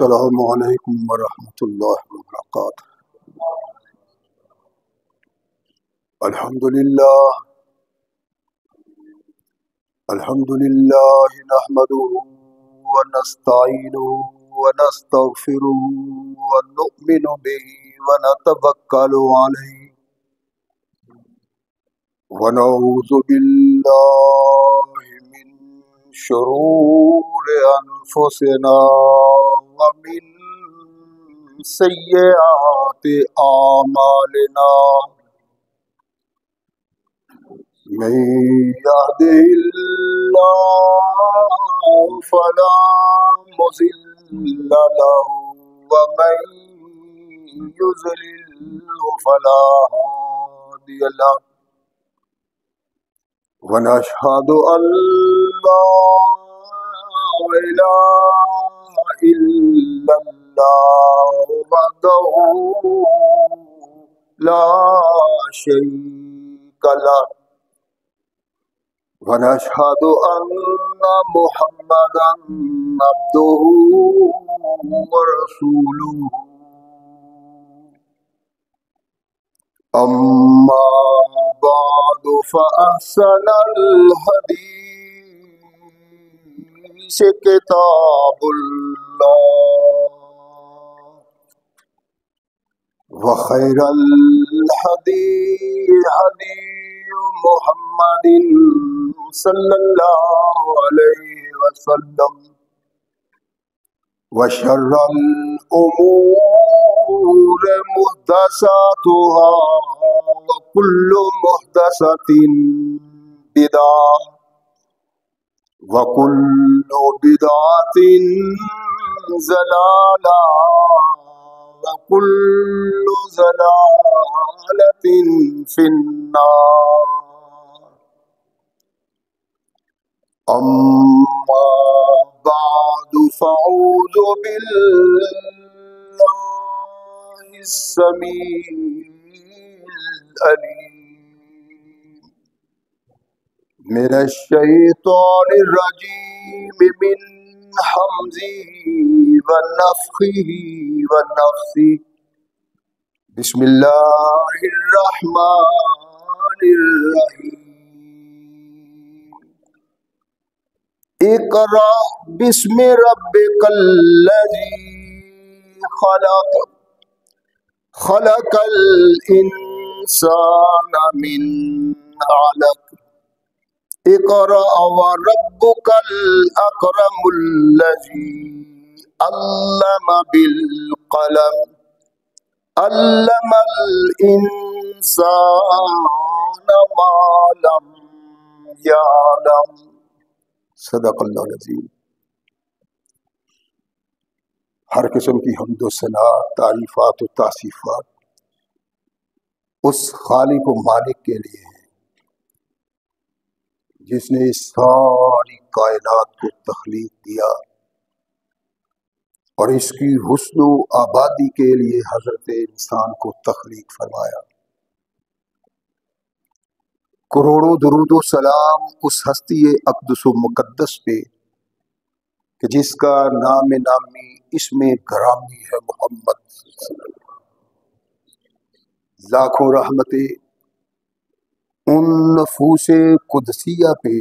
السلام علیکم ورحمۃ اللہ وبرکاتہ۔ الحمد للہ نحمده ونستعینه ونستغفره ونؤمن به ونتوکل علیہ ونعوذ باللہ من شرور انفسنا ومن سیئات اعمالنا، من يهده الله فلا مضل له ومن يضلل فلا هادي له، ونشهد أن لا إله إلا الله وحده لا شريك له، ونشهد أن محمدا عبده ورسوله، أما بعد فأحسن الحديث كتاب الله، وخير الهدي هدي محمد صلى الله عليه وسلم، وشر الأمور محدثاتها وكل محدثة بدعة وكل بدعة ضلالة وكل ضلالة في النار، أما بعد فأعوذ بالله السميع العليم من الشيطان الرجيم من حمزه ونفخه ونفثه، بسم الله الرحمن الرحيم، اقرأ باسم ربك الذي خلق، خلق الإنسان من علق، اقرأ وربك الأكرم الذي علم بالقلم، علم الإنسان ما لم يعلم، صدق اللہ العظیم۔ ہر قسم کی حمد و ثنا، تعریفات و تعصیفات اس خالق و مالک کے لیے ہیں جس نے اس ساری کائنات کو تخلیق دیا اور اس کی حسن و آبادی کے لیے حضرت انسان کو تخلیق فرمایا۔ کروڑوں درود و سلام اس ہستی اقدس و مقدس پہ کہ جس کا نام نامی اسم گرامی ہے محمد، لاکھوں رحمتیں ان نفوس قدسیہ پہ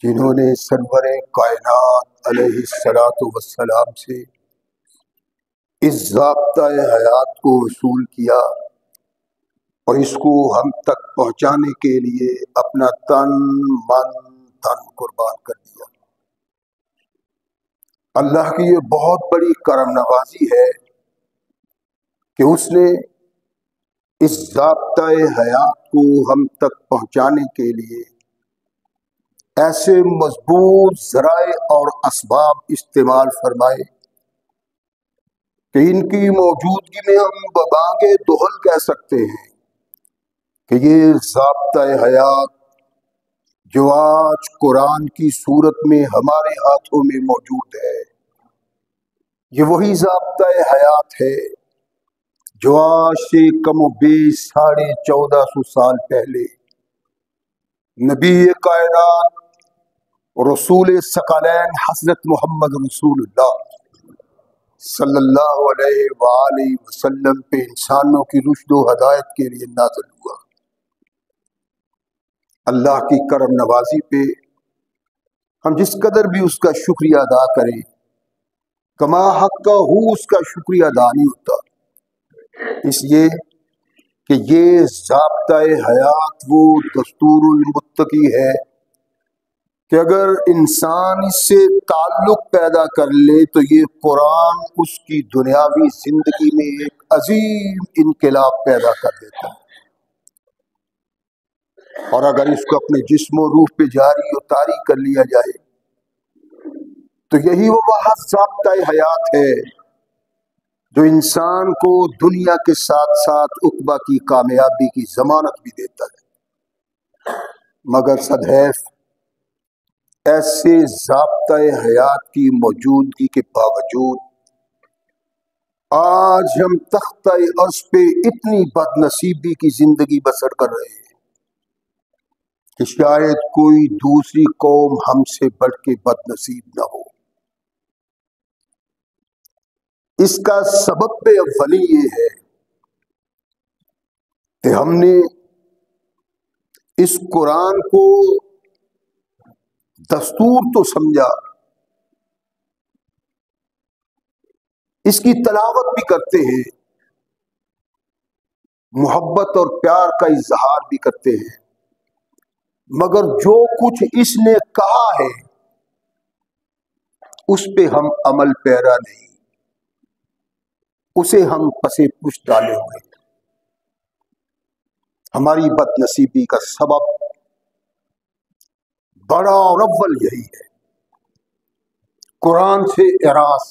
جنہوں نے سرور کائنات علیہ الصلاۃ والسلام سے اس ضابطۂ حیات کو وصول کیا اور اس کو ہم تک پہنچانے کے لیے اپنا تن من دھن قربان کر دیا۔ اللہ کی یہ بہت بڑی کرم نوازی ہے کہ اس نے اس ضابطۂ حیات کو ہم تک پہنچانے کے لیے ایسے مضبوط ذرائع اور اسباب استعمال فرمائے کہ ان کی موجودگی میں ہم ببانگ دہل کہہ سکتے ہیں کہ یہ ضابطۂ حیات جو آج قرآن کی صورت میں ہمارے ہاتھوں میں موجود ہے، یہ وہی ضابطۂ حیات ہے جو آج سے کم و بیش 1450 سال پہلے نبی کائنات رسول ثقلین حضرت محمد رسول اللہ صلی اللہ علیہ وآلہ وسلم پہ انسانوں کی رشد و ہدایت کے لیے نازل ہوا۔ اللہ کی کرم نوازی پہ ہم جس قدر بھی اس کا شکریہ ادا کریں، کما حق کا اس کا شکریہ ادا نہیں ہوتا، اس لیے کہ یہ ضابطۂ حیات وہ دستور المتقی ہے کہ اگر انسان اس سے تعلق پیدا کر لے تو یہ قرآن اس کی دنیاوی زندگی میں ایک عظیم انقلاب پیدا کر دیتا ہے، اور اگر اس کو اپنے جسم و روح پہ جاری و طاری کر لیا جائے تو یہی وہ محض ضابطۂ حیات ہے جو انسان کو دنیا کے ساتھ ساتھ عقبہ کی کامیابی کی ضمانت بھی دیتا ہے۔ مگر صدحیف ایسے ضابطۂ حیات کی موجودگی کے باوجود آج ہم تختہ عرش پہ اتنی بد نصیبی کی زندگی بسر کر رہے ہیں کہ شاید کوئی دوسری قوم ہم سے بڑھ کے بد نصیب نہ ہو۔ اس کا سبب اولی یہ ہے کہ ہم نے اس قرآن کو دستور تو سمجھا، اس کی تلاوت بھی کرتے ہیں، محبت اور پیار کا اظہار بھی کرتے ہیں، مگر جو کچھ اس نے کہا ہے اس پہ ہم عمل پیرا نہیں، اسے ہم پسے پش ڈالے ہوئے۔ ہماری بد نصیبی کا سبب بڑا اور اول یہی ہے، قرآن سے اعراض،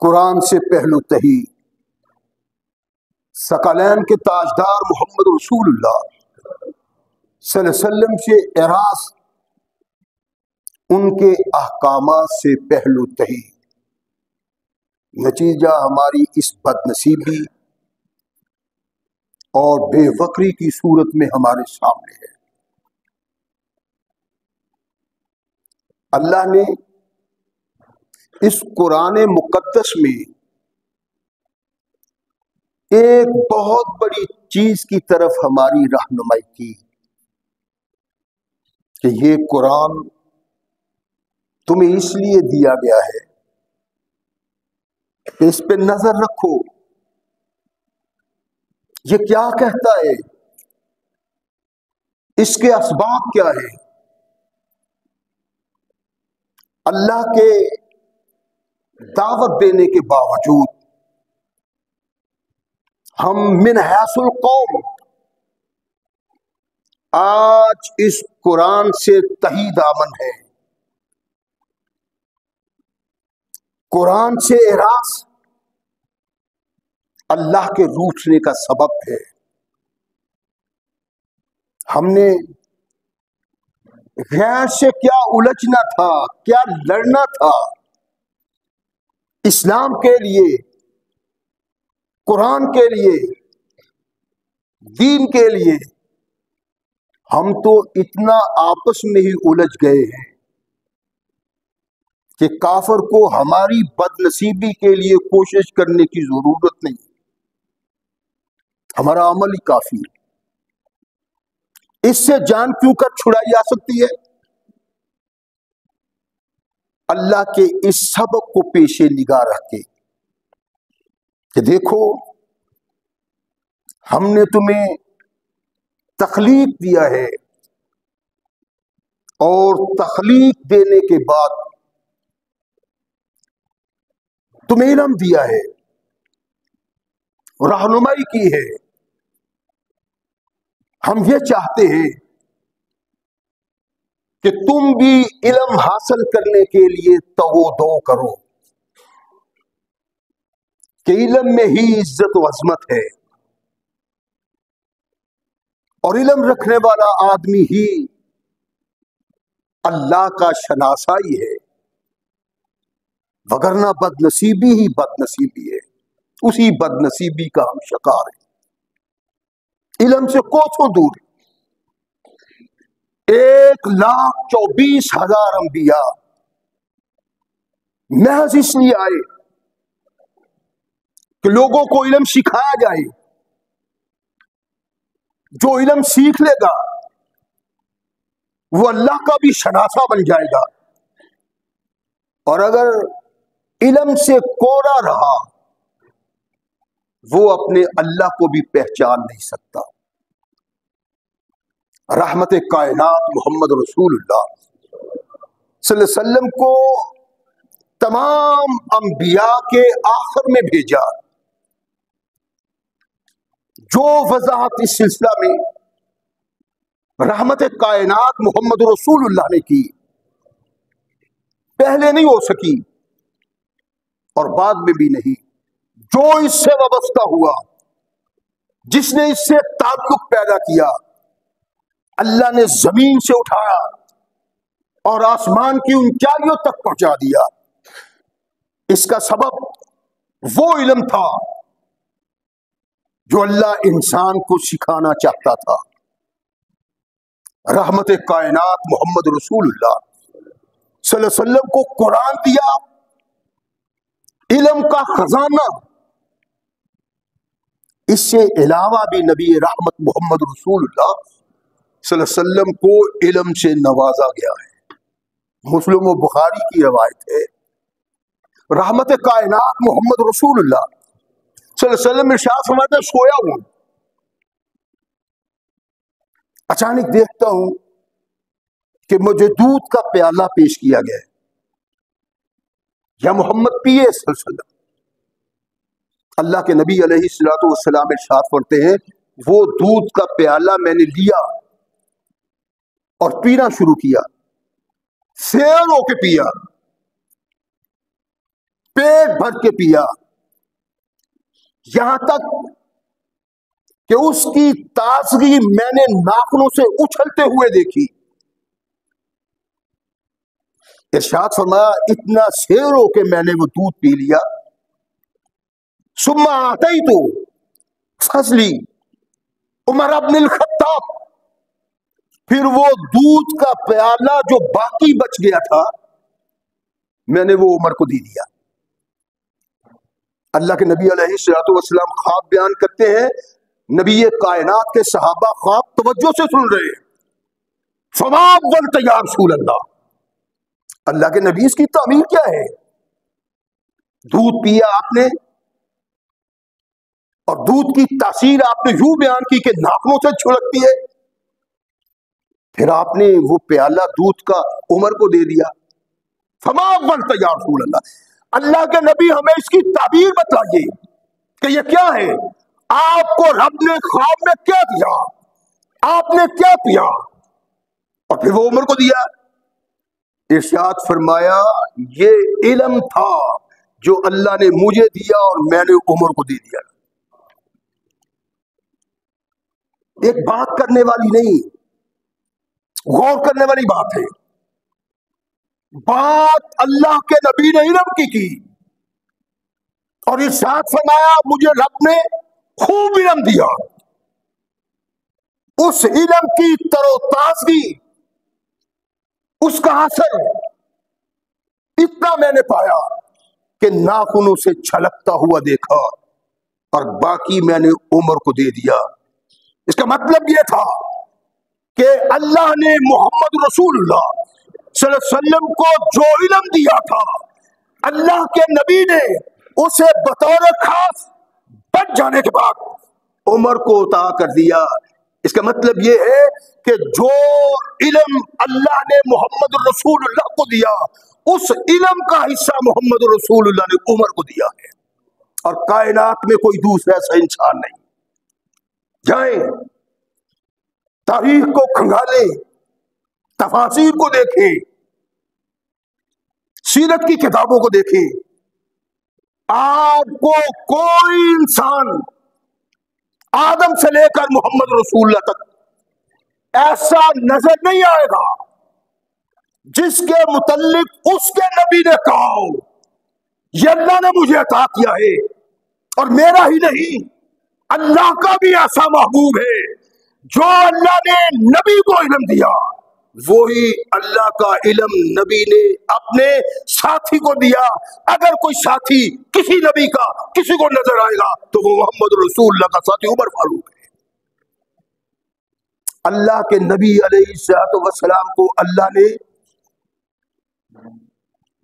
قرآن سے پہلو تہی، ثقلین کے تاجدار محمد رسول اللہ صلی اللہ علیہ وسلم سے اعراض، ان کے احکامات سے پہلو تہی، نتیجہ ہماری اس بد نصیبی اور بے فقری کی صورت میں ہمارے سامنے ہے۔ اللہ نے اس قرآن مقدس میں ایک بہت بڑی چیز کی طرف ہماری رہنمائی کی کہ یہ قرآن تمہیں اس لیے دیا گیا ہے کہ اس پہ نظر رکھو، یہ کیا کہتا ہے، اس کے اسباب کیا ہے۔ اللہ کے دعوت دینے کے باوجود ہم من حیث القوم آج اس قرآن سے تہی دامن ہے، قرآن سے اعراض اللہ کے روٹنے کا سبب ہے۔ ہم نے غیر سے کیا الجھنا تھا، کیا لڑنا تھا، اسلام کے لیے، قرآن کے لیے، دین کے لیے، ہم تو اتنا آپس میں ہی الجھ گئے ہیں کہ کافر کو ہماری بد نصیبی کے لیے کوشش کرنے کی ضرورت نہیں، ہمارا عمل ہی کافی ہے۔ اس سے جان کیوں کر چھڑائی جا سکتی ہے؟ اللہ کے اس سبق کو پیش نگاہ رکھ کے کہ دیکھو ہم نے تمہیں تخلیق دیا ہے، اور تخلیق دینے کے بعد تمہیں علم دیا ہے، رہنمائی کی ہے۔ ہم یہ چاہتے ہیں کہ تم بھی علم حاصل کرنے کے لیے تگو کرو، کہ علم میں ہی عزت و عظمت ہے، اور علم رکھنے والا آدمی ہی اللہ کا شناسائی ہے، وگرنہ بد نصیبی ہی بد نصیبی ہے، اسی بد نصیبی کا ہم شکار ہیں۔ علم سے کوسوں دور 1,24,000 انبیاء محض اس لیے آئے کہ لوگوں کو علم سکھایا جائے. جو علم سیکھ لے گا وہ اللہ کا بھی شناسہ بن جائے گا, اور اگر علم سے کوڑا رہا وہ اپنے اللہ کو بھی پہچان نہیں سکتا. رحمت کائنات محمد رسول اللہ صلی اللہ علیہ وسلم کو تمام انبیاء کے آخر میں بھیجا. جو وضاحت اس سلسلہ میں رحمت کائنات محمد رسول اللہ نے کی پہلے نہیں ہو سکی اور بعد میں بھی نہیں. جو اس سے وابستہ ہوا, جس نے اس سے تعلق پیدا کیا, اللہ نے زمین سے اٹھایا اور آسمان کی اونچائیوں تک پہنچا دیا. اس کا سبب وہ علم تھا جو اللہ انسان کو سکھانا چاہتا تھا. رحمت کائنات محمد رسول اللہ صلی اللہ علیہ وسلم کو قرآن دیا, علم کا خزانہ. اس سے علاوہ بھی نبی رحمت محمد رسول اللہ صلی اللہ علیہ وسلم کو علم سے نوازا گیا ہے. مسلم و بخاری کی روایت ہے, رحمت کائنات محمد رسول اللہ صلی اللہ علیہ وسلم ارشاد فرماتے ہیں, سویا ہوں, اچانک دیکھتا ہوں کہ مجھے دودھ کا پیالہ پیش کیا گیا ہے. یا محمد پیے صلی اللہ علیہ وسلم. اللہ کے نبی علیہ الصلوۃ والسلام ارشاد فرماتے ہیں, وہ دودھ کا پیالہ میں نے لیا اور پینا شروع کیا. سیر ہو کے پیا, پیٹ بھر کے پیا, یہاں تک کہ اس کی تازگی میں نے ناخنوں سے اچھلتے ہوئے دیکھی. ارشاد فرمایا, اتنا سیر ہو کے میں نے وہ دودھ پی لیا. ثم آتیت فضلی عمر بن الخطاب, پھر وہ دودھ کا پیالہ جو باقی بچ گیا تھا میں نے وہ عمر کو دے دیا. اللہ کے نبی علیہ الصلوۃ والسلام خواب بیان کرتے ہیں, نبی کائنات کے صحابہ خواب توجہ سے سن رہے ہیں. فما اولت یا رسول اللہ, اللہ کے نبی اس کی تعمیر کیا ہے؟ دودھ پیا آپ نے اور دودھ کی تاثیر آپ نے یوں بیان کی کہ ناخنوں سے چھلکتی ہے, پھر آپ نے وہ پیالہ دودھ کا عمر کو دے دیا. فما اولت یا رسول اللہ, اللہ کے نبی ہمیں اس کی تعبیر بتائیے کہ یہ کیا ہے؟ آپ کو رب نے خواب میں کیا دیا, آپ نے کیا پیا اور پھر وہ عمر کو دیا. ارشاد فرمایا, یہ علم تھا جو اللہ نے مجھے دیا اور میں نے عمر کو دے دیا. ایک بات کرنے والی نہیں, غور کرنے والی بات ہے. بات اللہ کے نبی نے علم کی اور ارشاد فرمایا, مجھے رب نے خوب علم دیا. اس علم کی تر و تازگی, اس کا اثر اتنا میں نے پایا کہ ناخنوں سے چھلکتا ہوا دیکھا اور باقی میں نے عمر کو دے دیا. اس کا مطلب یہ تھا کہ اللہ نے محمد رسول اللہ صلی اللہ علیہ وسلم کو جو علم دیا تھا, اللہ کے نبی نے اسے بطور خاص بچ جانے کے بعد عمر کو عطا کر دیا. اس کا مطلب یہ ہے کہ جو علم اللہ نے محمد رسول اللہ کو دیا, اس علم کا حصہ محمد رسول اللہ نے عمر کو دیا ہے, اور کائنات میں کوئی دوسرا ایسا انسان نہیں. جائیں تاریخ کو کھنگالیں, تفاسیر کو دیکھیں, سیرت کی کتابوں کو دیکھیں, آپ کو کوئی انسان آدم سے لے کر محمد رسول اللہ تک ایسا نظر نہیں آئے گا جس کے متعلق اس کے نبی نے کہا ہو یہ اللہ نے مجھے عطا کیا ہے, اور میرا ہی نہیں اللہ کا بھی ایسا محبوب ہے جو اللہ نے نبی کو علم دیا, وہی اللہ کا علم نبی نے اپنے ساتھی کو دیا. اگر کوئی ساتھی کسی نبی کا کسی کو نظر آئے گا تو وہ محمد رسول اللہ کا ساتھی عمر فاروق ہے. اللہ کے نبی علیہ الصلوۃ والسلام کو اللہ نے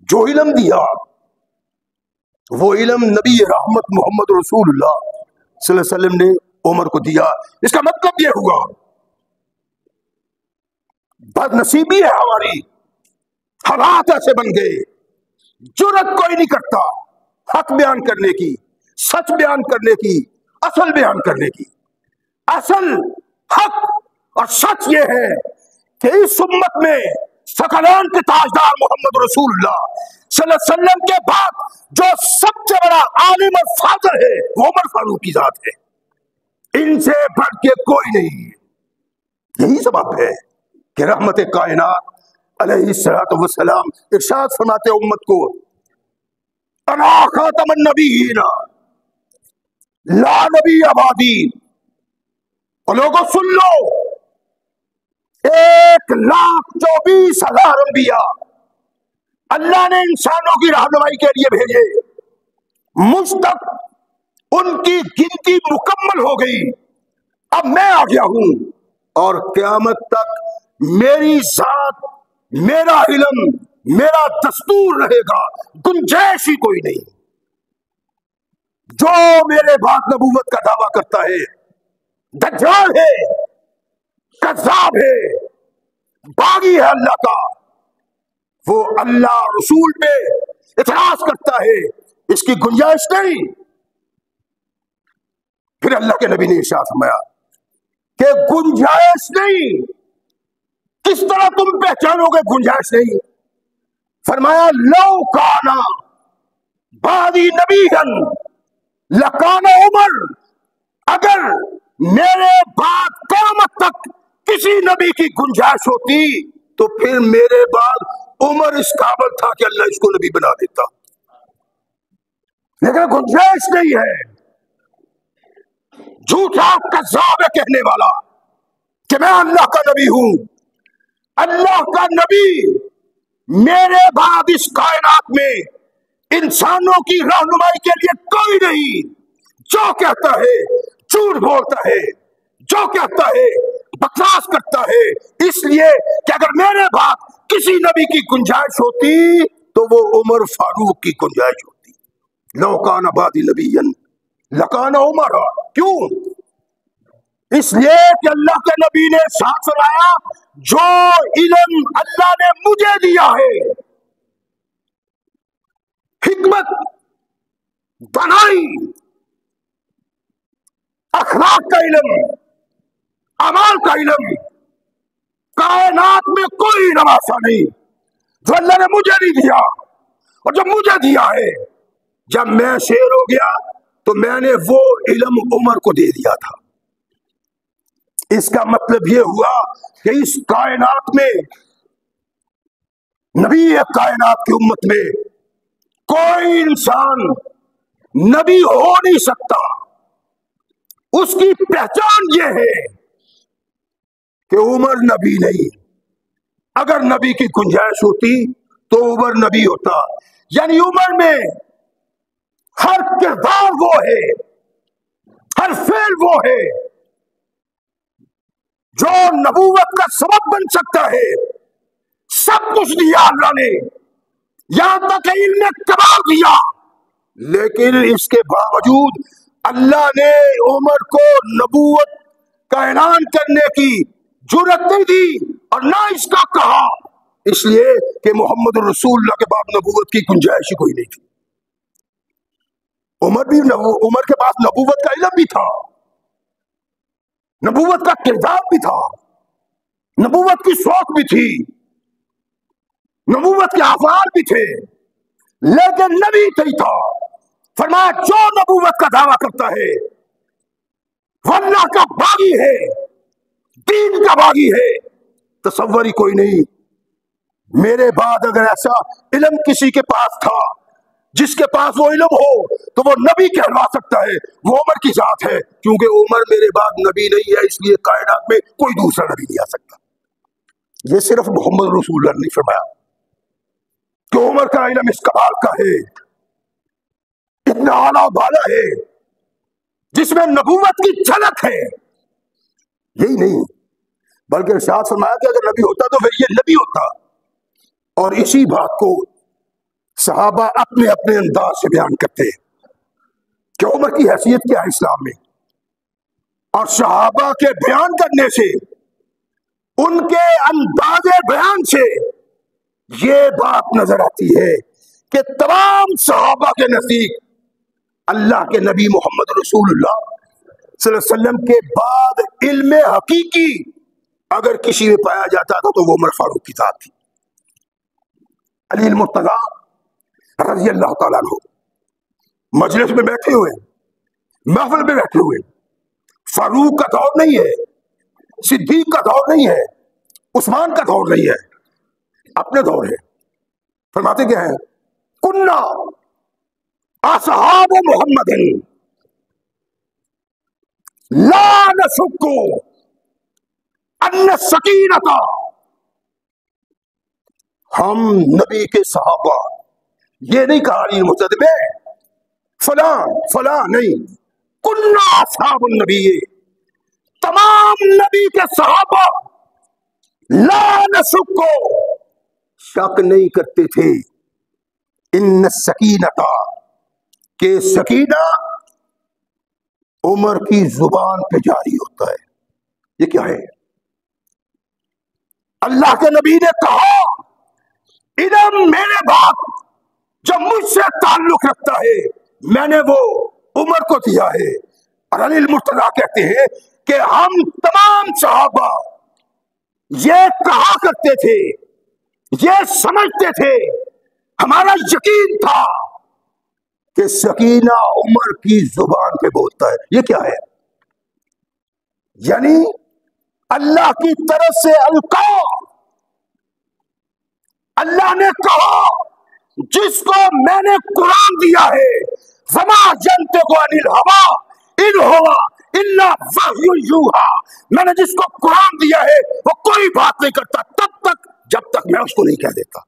جو علم دیا وہ علم نبی رحمت محمد رسول اللہ صلی اللہ علیہ وسلم نے عمر کو دیا. اس کا مطلب یہ ہوا بد نصیبی ہے ہماری، حالات ایسے بن گئے، جرأت کوئی نہیں کرتا حق بیان کرنے کی، سچ بیان کرنے کی، اصل بیان کرنے کی. اصل حق اور سچ یہ ہے کہ اس امت میں ثقلین کے تاجدار محمد رسول اللہ صلی اللہ علیہ وسلم کے بعد جو سب سے بڑا عالم اور فاضل ہے وہ عمر فاروق کی ذات ہے. ان سے بڑھ کے کوئی نہیں. یہی سبب ہے کہ رحمت کائنات علیہ الصلوۃ والسلام ارشاد فرماتے امت کو انا خاتم النبیین لا نبی بعدی. اور لوگوں سن لو، 1,24,000 انبیاء اللہ نے انسانوں کی رہنمائی کے لیے بھیجے، مجھ تک ان کی گنتی مکمل ہو گئی. اب میں آ گیا ہوں اور قیامت تک میری ذات، میرا علم، میرا دستور رہے گا، گنجائش ہی کوئی نہیں. جو میرے بعد نبوت کا دعویٰ کرتا ہے دجال ہے، کذاب ہے، باغی ہے اللہ کا، وہ اللہ رسول پہ اعتراض کرتا ہے، اس کی گنجائش نہیں. پھر اللہ کے نبی نے ارشاد فرمایا کہ گنجائش نہیں. کس طرح تم پہچانو گے گنجائش نہیں؟ فرمایا لو کانا بعدی نبیًا لکانا عمر. اگر میرے بعد قیامت تک کسی نبی کی گنجائش ہوتی تو پھر میرے بعد عمر اس قابل تھا کہ اللہ اس کو نبی بنا دیتا. لیکن گنجائش نہیں ہے. جھوٹا کذاب ہے کہنے والا کہ میں اللہ کا نبی ہوں. اللہ کا نبی میرے بعد اس کائنات میں انسانوں کی رہنمائی کے لیے کوئی نہیں. جو کہتا ہے جھوٹ بولتا ہے، جو کہتا ہے بکواس کرتا ہے. اس لیے کہ اگر میرے بعد کسی نبی کی گنجائش ہوتی تو وہ عمر فاروق کی گنجائش ہوتی. لو کان بعدی نبیًا لکان عمر. کیوں؟ اس لیے کہ اللہ کے نبی نے ساتھ فرمایا جو علم اللہ نے مجھے دیا ہے، حکمت، دانائی، اخلاق کا علم، اعمال کا علم، کائنات میں کوئی نواسا نہیں جو اللہ نے مجھے نہیں دیا. اور جب مجھے دیا ہے، جب میں شیر ہو گیا تو میں نے وہ علم عمر کو دے دیا تھا. اس کا مطلب یہ ہوا کہ اس کائنات میں، نبی کائنات کی امت میں کوئی انسان نبی ہو نہیں سکتا. اس کی پہچان یہ ہے کہ عمر نبی نہیں. اگر نبی کی گنجائش ہوتی تو عمر نبی ہوتا. یعنی عمر میں ہر کردار وہ ہے، ہر فعل وہ ہے جو نبوت کا سبب بن سکتا ہے. سب کچھ دیا اللہ نے، یہاں تک علم کمال دیا، لیکن اس کے باوجود اللہ نے عمر کو نبوت کا اعلان کرنے کی جرأت نہیں دی اور نہ اس کا کہا. اس لیے کہ محمد رسول اللہ کے بعد نبوت کی گنجائش کوئی نہیں تھی. عمر کے پاس نبوت کا علم بھی تھا، نبوت کا کردار بھی تھا، نبوت کی سوچ بھی تھی، نبوت کے افعال بھی تھے، لیکن نبی نہیں تھا. فرمایا جو نبوت کا دعویٰ کرتا ہے وہ اللہ کا باغی ہے، دین کا باغی ہے. تصور ہی کوئی نہیں. میرے بعد اگر ایسا علم کسی کے پاس تھا جس کے پاس وہ علم ہو تو وہ نبی کہلوا سکتا ہے. وہ عمر کی ذات ہے، کیونکہ عمر میرے بعد نبی نہیں ہے، اس لیے کائنات میں کوئی دوسرا نبی نہیں آ سکتا. یہ صرف محمد رسول اللہ نے نہیں فرمایا کہ عمر کا علم اس کمال کا ہے، اتنا اعلیٰ بالا ہے جس میں نبوت کی جھلک ہے. یہی نہیں بلکہ ارشاد فرمایا کہ اگر نبی ہوتا تو پھر یہ نبی ہوتا. اور اسی بات کو صحابہ اپنے اپنے انداز سے بیان کرتے ہیں کہ عمر کی حیثیت کیا ہے اسلام میں. اور صحابہ کے بیان کرنے سے، ان کے انداز بیان سے یہ بات نظر آتی ہے کہ تمام صحابہ کے نزدیک اللہ کے نبی محمد رسول اللہ صلی اللہ علیہ وسلم کے بعد علم حقیقی اگر کسی میں پایا جاتا تھا تو وہ عمر فاروق کی ذات تھی. علی المرتضیٰ رضی اللہ تعالیٰ عنہ مجلس میں بیٹھے ہوئے، محفل میں بیٹھے ہوئے. فاروق کا دور نہیں ہے، صدیق کا دور نہیں ہے، عثمان کا دور نہیں ہے، اپنے دور ہے. فرماتے کیا ہیں؟ کنا اصحاب محمد لا نشک ان السکینۃ. ہم نبی کے صحابہ، یہ نہیں کہا علی المرتضی میں فلاں فلاں نہیں، کنا اصحاب النبی، تمام نبی کے صحابہ لا نشک، شک نہیں کرتے تھے ان السکینۃ، کہ سکینہ عمر کی زبان پہ جاری ہوتا ہے. یہ کیا ہے؟ اللہ کے نبی نے کہا علم میرے باپ جو مجھ سے تعلق رکھتا ہے میں نے وہ عمر کو دیا ہے. اور علی المرتضیٰ کہتے ہیں کہ ہم تمام صحابہ یہ کہا کرتے تھے، یہ سمجھتے تھے، ہمارا یقین تھا کہ سکینہ عمر کی زبان پہ بولتا ہے. یہ کیا ہے؟ یعنی اللہ کی طرف سے القا، اللہ نے کہا جس کو میں نے قرآن دیا ہے وما ينطق عن الهوى ان هو الا وحی یوحی، میں نے جس کو قرآن دیا ہے وہ کوئی بات نہیں کرتا تب تک جب تک میں اس کو نہیں کہہ دیتا.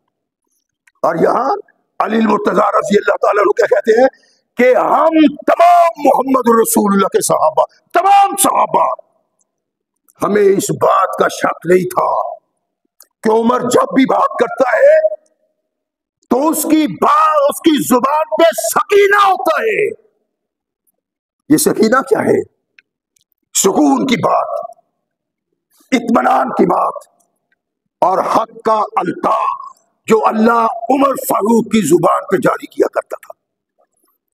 اور یہاں علی المرتضیٰ رضی اللہ تعالیٰ عنہ کہتے ہیں کہ ہم تمام محمد رسول اللہ کے صحابہ، تمام صحابہ، ہمیں اس بات کا شک نہیں تھا کہ عمر جب بھی بات کرتا ہے تو اس کی زبان پہ سکینہ ہوتا ہے. یہ سکینہ کیا ہے؟ سکون کی بات، اطمینان کی بات اور حق کا الطاف جو اللہ عمر فاروق کی زبان پہ جاری کیا کرتا تھا.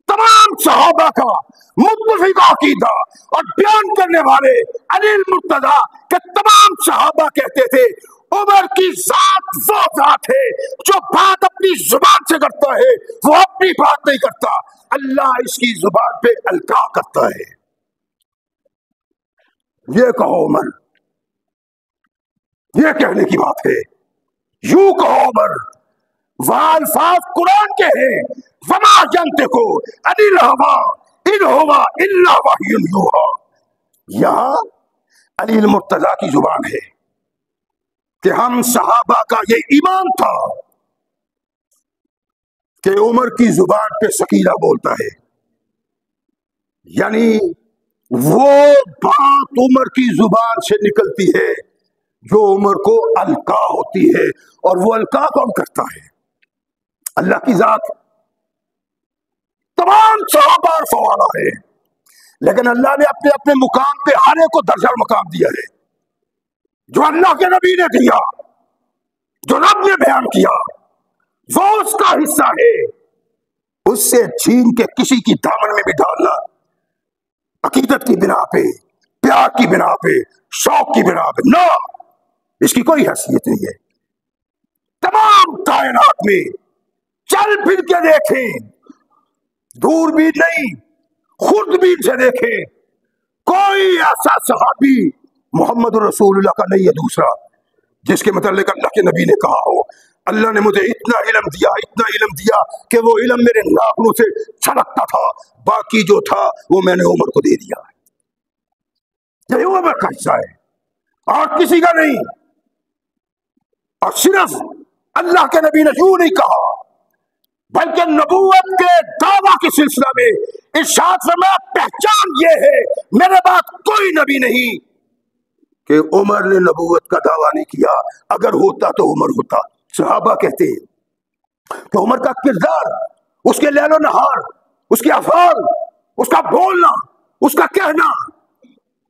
تمام صحابہ کا متفق عقیدہ اور بیان کرنے والے علی المرتضیٰ کے تمام صحابہ کہتے تھے عمر کی ذات وہ ذات ہے جو بات اپنی زبان سے کرتا ہے، وہ اپنی بات نہیں کرتا، اللہ اس کی زبان پہ القا کرتا ہے. یہ کہو عمر، یہ کہنے کی بات ہے. یوں کہو عمر، وہ الفاظ قرآن کے ہیں، وما ينطق عن الهوى ان هو الا وحی یوحی. یہاں علی المرتضیٰ کی زبان ہے کہ ہم صحابہ کا یہ ایمان تھا کہ عمر کی زبان پہ سکینہ بولتا ہے، یعنی وہ بات عمر کی زبان سے نکلتی ہے جو عمر کو القا ہوتی ہے. اور وہ القا کون کرتا ہے؟ اللہ کی ذات. تمام صحابہ اور فوالا ہے، لیکن اللہ نے اپنے اپنے مقام پہ ہر ایک کو درجہ مقام دیا ہے. جو اللہ کے نبی نے دیا، جو رب نے بیان کیا، وہ اس کا حصہ ہے. اس سے چھین کے کسی کی دامن میں بھی ڈالنا عقیدت کی بنا پہ، پیار کی بنا پہ، شوق کی بنا پہ، نہ، اس کی کوئی حیثیت نہیں ہے. تمام کائنات میں چل پھر کے دیکھیں، دور بھی نہیں، خود بھی سے دیکھیں، کوئی ایسا صحابی محمد رسول اللہ کا نہیں ہے دوسرا جس کے متعلق اللہ کے نبی نے کہا ہو اللہ نے مجھے اتنا علم دیا، اتنا علم دیا کہ وہ علم میرے ناخنوں سے چھلکتا تھا، باقی جو تھا وہ میں نے عمر کو دے دیا. یہ عمر کا حصہ ہے اور کسی کا نہیں. اور صرف اللہ کے نبی نے یوں نہیں کہا بلکہ نبوت کے دعویٰ کے سلسلہ میں ارشاد فرمایا پہچان یہ ہے میرے بعد کوئی نبی نہیں کہ عمر نے نبوت کا دعویٰ نہیں کیا، اگر ہوتا تو عمر ہوتا۔ صحابہ کہتے ہیں کہ عمر کا کردار، اس کے لیل و نہار، اس کے افعال، اس کا بولنا، اس کا کہنا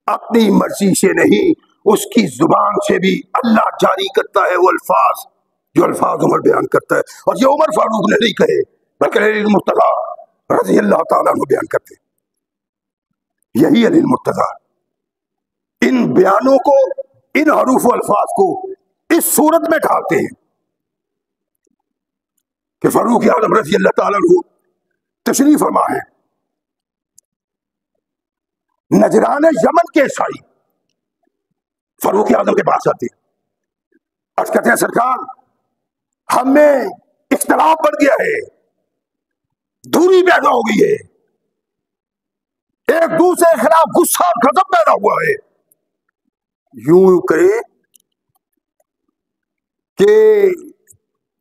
اپنی مرضی سے نہیں، اس کی زبان سے بھی اللہ جاری کرتا ہے وہ الفاظ جو الفاظ عمر بیان کرتا ہے، اور یہ عمر فاروق نے نہیں کہے بلکہ علی المرتضیٰ رضی اللہ تعالیٰ عنہ بیان کرتے ہیں۔ یہی علی المرتضیٰ ان بیانوں کو، ان حروف و الفاظ کو اس صورت میں ڈالتے ہیں کہ فاروق اعظم رضی اللہ تعالیٰ عنہ تشریف فرما ہے، نجران یمن کے عیسائی فاروق اعظم کے پاس آتے ہیں، عرض کرتے ہیں سرکار ہم میں اختلاف بڑھ گیا ہے، دوری پیدا ہو گئی ہے، ایک دوسرے کے خلاف غصہ اور غضب پیدا ہوا ہے، یوں کرے کہ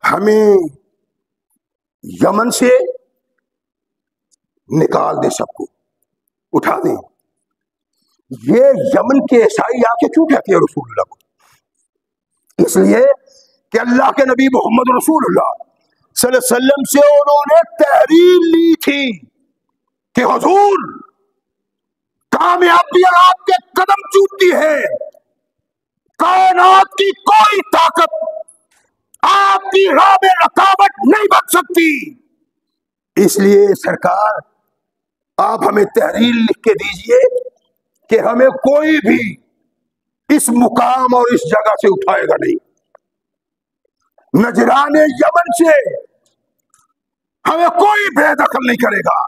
ہمیں یمن سے نکال دے، سب کو اٹھا دیں۔ یہ یمن کے عیسائی آ کے کیوں کہتے ہیں رسول اللہ کو؟ اس لیے کہ اللہ کے نبی محمد رسول اللہ صلی اللہ علیہ وسلم سے انہوں نے تحریر لی تھی کہ حضور کامیابی آپ کے قدم چومتی ہے، کائنات کی کوئی طاقت آپ کی راہ میں رکاوٹ نہیں بن سکتی، اس لیے سرکار آپ ہمیں تحریر لکھ کے دیجئے کہ ہمیں کوئی بھی اس مقام اور اس جگہ سے اٹھائے گا نہیں، نجران یمن سے ہمیں کوئی بے دخل نہیں کرے گا،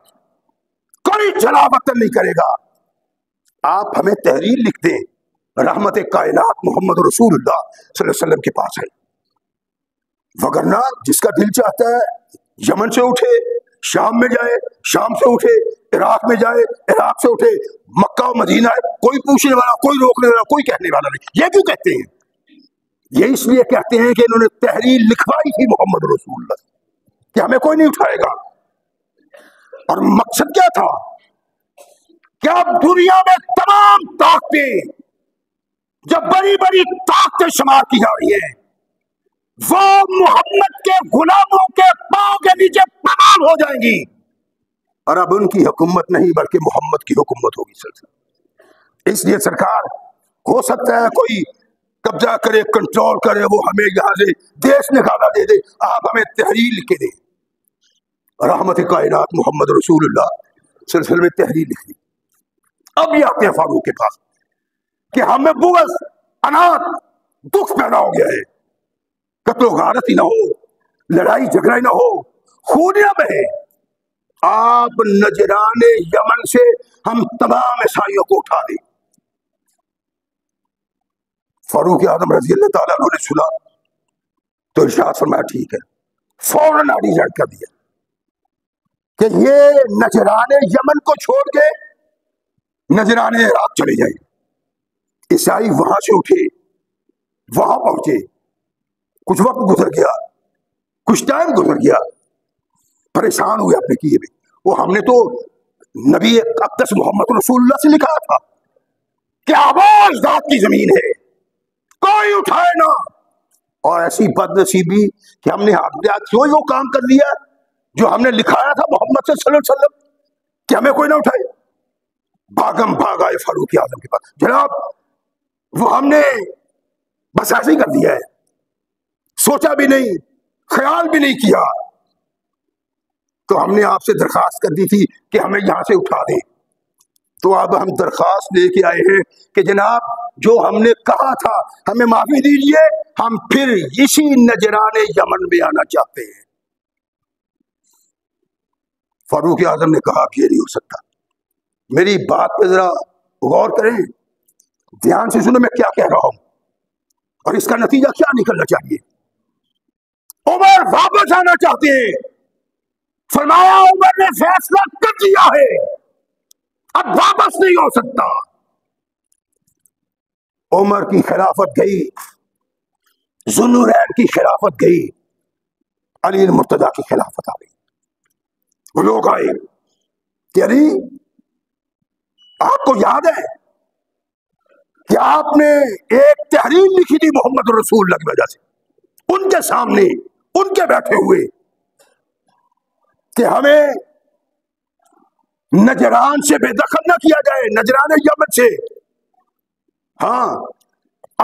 کوئی جلاوطن نہیں کرے گا، آپ ہمیں تحریر لکھ دیں، رحمت کائنات محمد رسول اللہ صلی اللہ علیہ وسلم کے پاس ہے، وگرنہ جس کا دل چاہتا ہے یمن سے اٹھے، شام میں جائے، شام سے اٹھے، عراق میں جائے، عراق سے اٹھے، مکہ و مدینہ ہے، کوئی پوچھنے والا، کوئی روکنے والا، کوئی کہنے والا نہیں۔ یہ کیوں کہتے ہیں؟ یہ اس لیے کہتے ہیں کہ انہوں نے تحریر لکھوائی تھی محمد رسول اللہ کہ ہمیں کوئی نہیں اٹھائے گا، اور مقصد کیا تھا کہ اب دنیا میں تمام طاقتیں، جب بڑی بڑی طاقتیں شمار کی جا رہی ہیں، وہ محمد کے غلاموں کے پاؤں کے نیچے تمام ہو جائیں گی، اور اب ان کی حکومت نہیں بلکہ محمد کی حکومت ہوگی سلسلہ۔ اس لیے سرکار ہو سکتا ہے کوئی قبضہ کرے، کنٹرول کرے، وہ ہمیں یہاں سے دیش نکالا دے دے، آپ ہمیں تحریر لکھ کے دیں، رحمت کائنات محمد رسول اللہ صلی اللہ علیہ وسلم میں تحریر لکھ دی۔ اب یہ آتے ہیں فاروق کے پاس کہ ہمیں بغض، انات، دکھ پیدا ہو گیا ہے، قتل و غارت ہی نہ ہو، لڑائی جھگڑا ہی نہ ہو، خون نہ بہے، آپ نجران یمن سے ہم تمام عیسائیوں کو اٹھا دیں۔ فاروق اعظم رضی اللہ تعالیٰ عنہ نے سنا تو ارشاد فرمایا ٹھیک ہے، فوراً آڈی جائٹ کر دیا کہ یہ نجران یمن کو چھوڑ کے نجران عراق چلے جائیں۔ عیسائی وہاں سے اٹھے، وہاں پہنچے، کچھ وقت گزر گیا، کچھ ٹائم گزر گیا، پریشان ہوئے اپنے کیے بھی، وہ ہم نے تو نبی اقدس محمد رسول اللہ سے لکھا تھا کہ آواز ذات کی زمین ہے، کوئی اٹھائے نہ، اور ایسی بد نصیبی کہ ہم نے کیوں وہ کام کر لیا جو ہم نے لکھایا تھا محمد صلی اللہ علیہ وسلم کہ ہمیں کوئی نہ اٹھائے۔ بھاگم بھاگ آئے فاروق اعظم کے پاس، جناب وہ ہم نے بس ایسے ہی کر دیا ہے، سوچا بھی نہیں، خیال بھی نہیں کیا، تو ہم نے آپ سے درخواست کر دی تھی کہ ہمیں یہاں سے اٹھا دیں، تو اب ہم درخواست لے کے آئے ہیں کہ جناب جو ہم نے کہا تھا ہمیں معافی دیجیے، ہم پھر اسی نجران یمن میں آنا چاہتے ہیں۔ فاروق اعظم نے کہا کہ یہ نہیں ہو سکتا، میری بات پہ ذرا غور کریں، دھیان سے سنیں میں کیا کہہ رہا ہوں اور اس کا نتیجہ کیا نکلنا چاہیے۔ عمر واپس آنا چاہتے ہیں، فرمایا عمر نے فیصلہ کر دیا ہے، اب واپس نہیں ہو سکتا۔ عمر کی خلافت گئی، ذوالنورین کی خلافت گئی، علی المرتضیٰ کی خلافت آ گئی۔ وہ لوگ آئے کہ علی آپ کو یاد ہے کہ آپ نے ایک تحریر لکھی تھی محمد رسول اللہ کی وجہ سے، ان کے سامنے ان کے بیٹھے ہوئے، کہ ہمیں نجران سے بے دخل نہ کیا جائے، نجران یمن سے۔ ہاں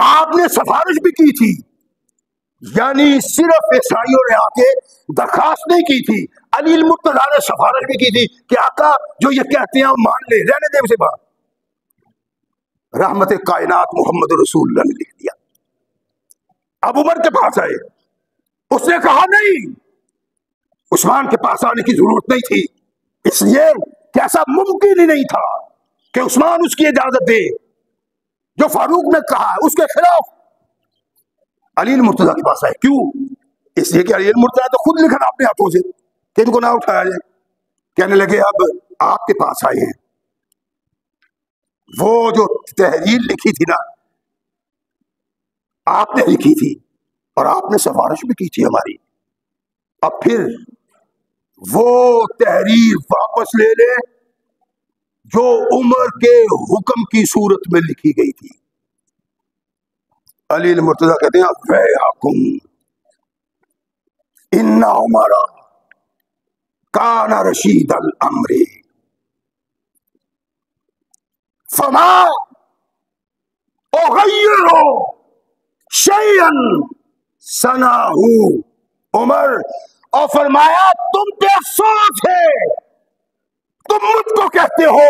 آپ نے سفارش بھی کی تھی، یعنی صرف عیسائیوں نے آ کے درخواست نہیں کی تھی، علی المرتضیٰ نے سفارش بھی کی تھی کہ آقا جو یہ کہتے ہیں مان لے، رہنے دے اسے بات۔ رحمت کائنات محمد رسول اللہ نے لکھ دیا۔ اب عمر کے پاس آئے، اس نے کہا نہیں، عثمان کے پاس آنے کی ضرورت نہیں تھی، اس لیے کہ ایسا ممکن ہی نہیں تھا کہ عثمان اس کی اجازت دے، جو فاروق نے کہا ہے اس کے خلاف۔ علی المرتضیٰ کے پاس آئے، کیوں؟ اس لیے کہ علی المرتضیٰ تو خود لکھا اپنے ہاتھوں سے کہ ان کو نہ اٹھایا جائے۔ کہنے لگے اب آپ کے پاس آئے ہیں، وہ جو تحریر لکھی تھی نا آپ نے لکھی تھی اور آپ نے سفارش بھی کی تھی ہماری، اب پھر وہ تحریر واپس لے لے جو عمر کے حکم کی صورت میں لکھی گئی تھی۔ علی المرتضیٰ کہتے ہیں ویحکم ان عمر کان رشید الامر فما اغیر شیئا ثناہ۔ عمر اور فرمایا تم پہ افسوس ہے، تم مجھ کو کہتے ہو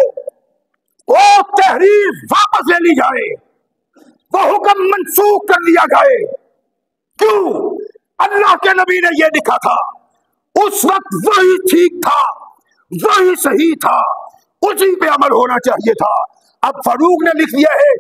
وہ تحریر واپس لے لی جائے، وہ حکم منسوخ کر دیا جائے۔ کیوں؟ اللہ کے نبی نے یہ لکھا تھا، اس وقت وہی ٹھیک تھا، وہی صحیح تھا، اسی پہ عمل ہونا چاہیے تھا۔ اب فاروق نے لکھ دیا ہے،